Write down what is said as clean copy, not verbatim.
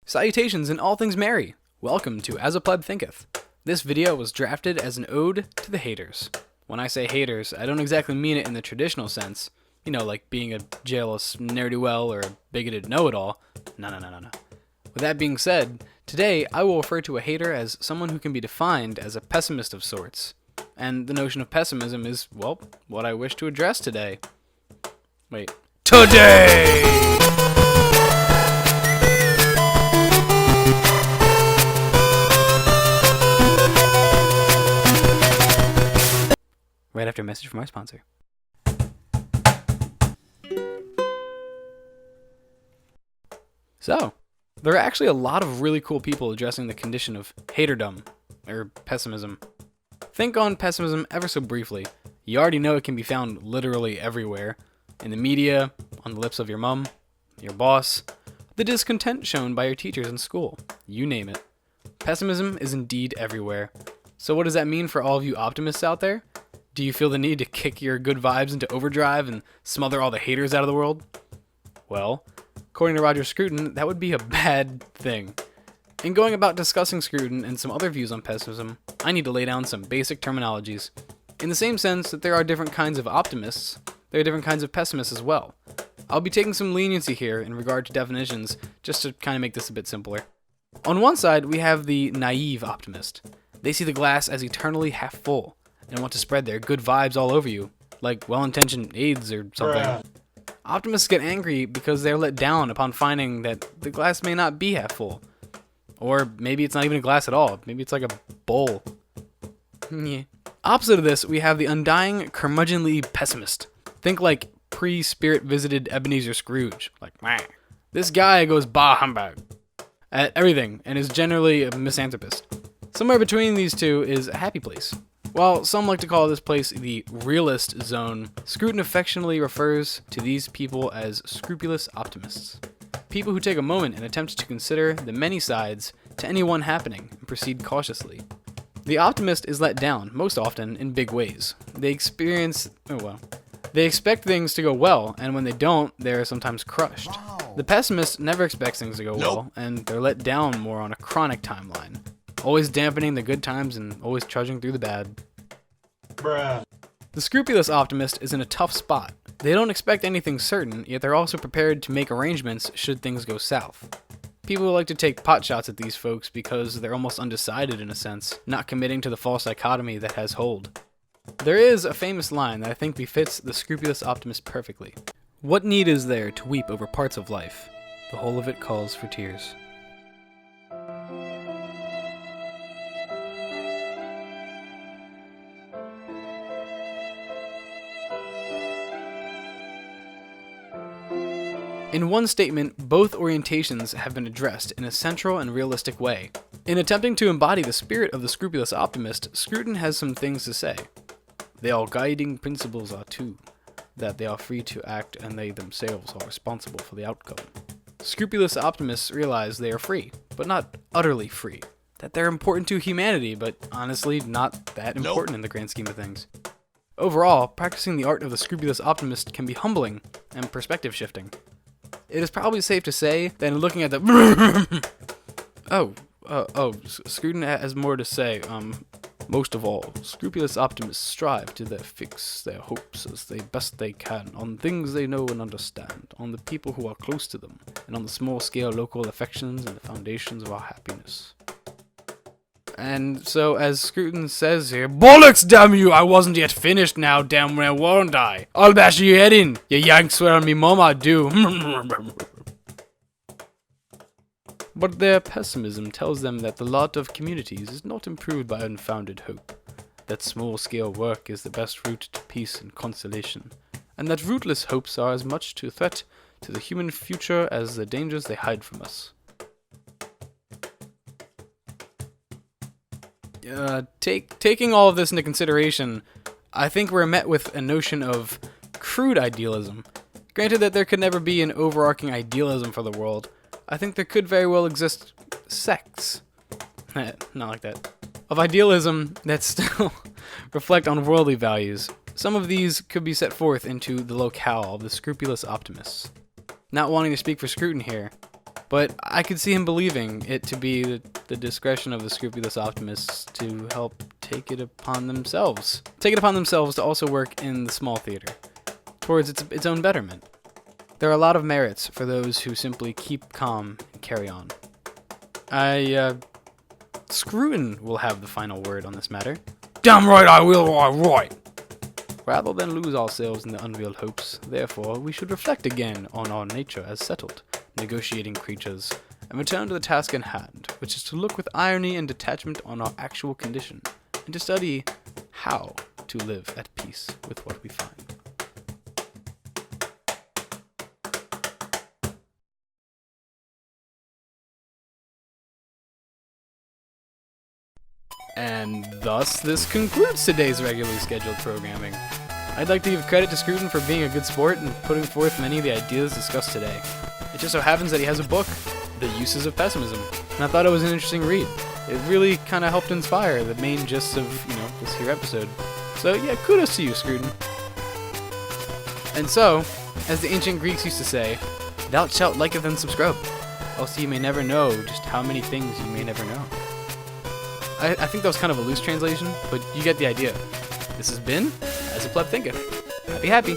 Salutations and all things merry! Welcome to As a Pleb Thinketh. This video was drafted as an ode to the haters. When I say haters, I don't exactly mean it in the traditional sense, you know, like being a jealous ne'er-do-well or a bigoted know-it-all. No. With that being said, today I will refer to a hater as someone who can be defined as a pessimist of sorts. And the notion of pessimism is, well, what I wish to address today. Wait. Today! Right after a message from our sponsor. So, there are actually a lot of really cool people addressing the condition of haterdom, or pessimism. Think on pessimism ever so briefly. You already know it can be found literally everywhere. In the media, on the lips of your mom, your boss, the discontent shown by your teachers in school, you name it. Pessimism is indeed everywhere. So what does that mean for all of you optimists out there? Do you feel the need to kick your good vibes into overdrive and smother all the haters out of the world? Well, according to Roger Scruton, that would be a bad thing. In going about discussing Scruton and some other views on pessimism, I need to lay down some basic terminologies. In the same sense that there are different kinds of optimists, there are different kinds of pessimists as well. I'll be taking some leniency here in regard to definitions, just to kind of make this a bit simpler. On one side, we have the naive optimist. They see the glass as eternally half full, and want to spread their good vibes all over you, like well-intentioned aides or something. Bruh. Optimists get angry because they're let down upon finding that the glass may not be half full. Or maybe it's not even a glass at all. Maybe it's like a bowl. Yeah. Opposite of this, we have the undying, curmudgeonly pessimist. Think like pre-spirit visited Ebenezer Scrooge. Like, meh. This guy goes bah humbug at everything and is generally a misanthropist. Somewhere between these two is a happy place. While some like to call this place the realist zone, Scruton affectionately refers to these people as scrupulous optimists. People who take a moment and attempt to consider the many sides to any one happening and proceed cautiously. The optimist is let down, most often, in big ways. They expect things to go well, and when they don't, they're sometimes crushed. Wow. The pessimist never expects things to go well, and they're let down more on a chronic timeline. Always dampening the good times and always trudging through the bad. Bruh. The scrupulous optimist is in a tough spot. They don't expect anything certain, yet they're also prepared to make arrangements should things go south. People like to take pot shots at these folks because they're almost undecided in a sense, not committing to the false dichotomy that has hold. There is a famous line that I think befits the scrupulous optimist perfectly. What need is there to weep over parts of life? The whole of it calls for tears. In one statement, both orientations have been addressed in a central and realistic way. In attempting to embody the spirit of the scrupulous optimist, Scruton has some things to say. The all-guiding principles are two, that they are free to act and they themselves are responsible for the outcome. Scrupulous optimists realize they are free, but not utterly free. That they're important to humanity, but honestly not that important in the grand scheme of things. Overall, practicing the art of the scrupulous optimist can be humbling and perspective shifting. It is probably safe to say that in looking at the Scruton has more to say. Most of all, scrupulous optimists strive to fix their hopes as best they can on things they know and understand, on the people who are close to them, and on the small-scale local affections and the foundations of our happiness. And so, as Scruton says here, bollocks, damn you! I wasn't yet finished now, damn well, won't I? I'll bash your head in! You yanks swear on me mum I do. But their pessimism tells them that the lot of communities is not improved by unfounded hope, that small-scale work is the best route to peace and consolation, and that rootless hopes are as much a threat to the human future as the dangers they hide from us. Taking all of this into consideration, I think we're met with a notion of crude idealism. Granted that there could never be an overarching idealism for the world, I think there could very well exist sects, not like that, of idealism that still reflect on worldly values. Some of these could be set forth into the locale of the scrupulous optimists. Not wanting to speak for Scruton here, But I could see him believing it to be the discretion of the scrupulous optimists to help take it upon themselves to also work in the small theater, towards its own betterment. There are a lot of merits for those who simply keep calm and carry on. Scruton will have the final word on this matter. Damn right I will, I right! Rather than lose ourselves in the unveiled hopes, therefore, we should reflect again on our nature as settled, negotiating creatures, and return to the task in hand, which is to look with irony and detachment on our actual condition, and to study how to live at peace with what we find. And thus, this concludes today's regularly scheduled programming. I'd like to give credit to Scruton for being a good sport and putting forth many of the ideas discussed today. It just so happens that he has a book, The Uses of Pessimism, and I thought it was an interesting read. It really kind of helped inspire the main gist of, this here episode. So yeah, kudos to you, Scruton. And so, as the ancient Greeks used to say, thou shalt liketh and subscribe, else ye may never know just how many things you may never know. I think that was kind of a loose translation, but you get the idea. This has been As a Pleb Thinketh. Happy.